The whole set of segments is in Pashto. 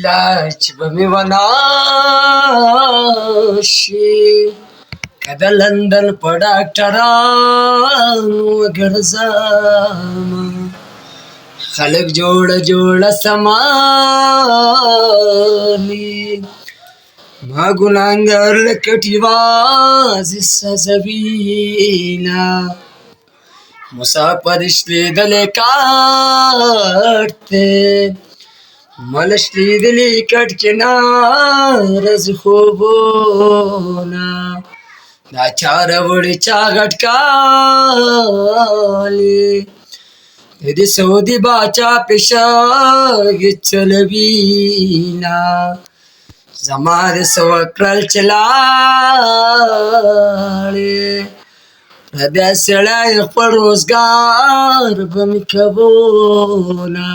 لاچ به می وناشي کده لندن په ډاکټرانو ګرځم خلک جوړه سمالي ما ګناهګار لکټي وازي سزوینا مسافر شلیدلې کارته ملش لیدلی کټ کنار از خوبونا دا چار وړي چا غټکالی دې سعودي باچا پښاګ چلوینا زما د سوکرل چلاړي بیا سړی خپل روزګار به مې کوونه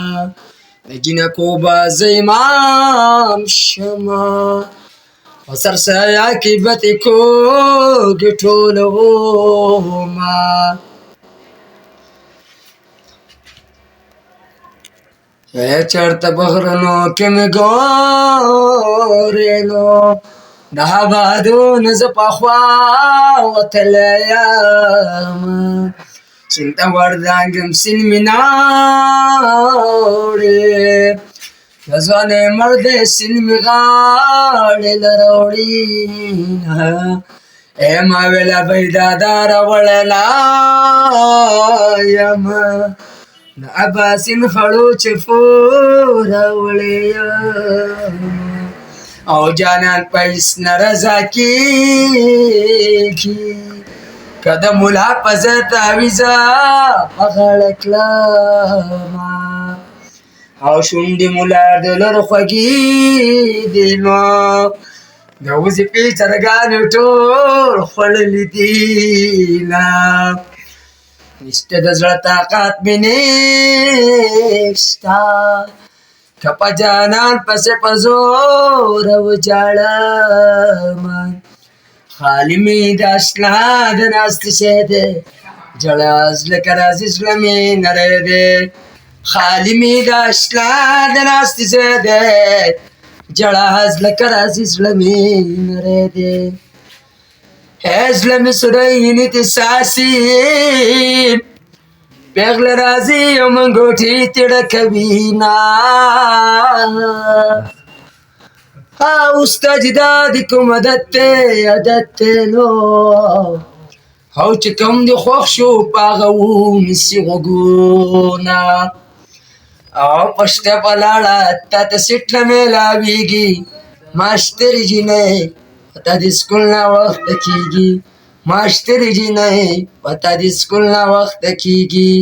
د جنکو باز امام شمه په سرسایه کې بتې کوږې ټولومه چېرته بغرونو کې مې ګورې نو د آبادونو زه پخوا وتلی یم سیند ته وردانګم سیند مې ناوړې د ځوانې مردې سیند مې غاړې له راوړینه ای ما ویله بیدادا راوړلا یم د اباسین خړو چپو راوړې یم او جانان پیس نه رضا کېږي که د ملا په زه تعویزه په غاړه کړمه او شونډې ملا د لر خوږې دي نو د وظیفې چرګانې ټول خوړلي دینه نشته د زړه طاقت مې نشته که په جانان پسې په زوره وژاړمه خالي مې د اشنا د ناستې شی دی ژړا زړه راځي زړه مې نری دی خالي مې د اشنا د ناستې شی دی ژړا زړه راځي زړه مې نری دی ای زړه مې سوری وینې ساسي پیغله راځي او منګوټي تېړه کوینه اوس ته چې دا د کوم عادت دی نو او چې کوم دې خوښ شو په هغه ونیسي غوږونه او په شته په لاړه تا ته سیټ نه میلاویږي ماشتري جینۍ په تا د سکول نه وخته کېږي ماشتري جینۍ په تا د سکول نه وخته کېږي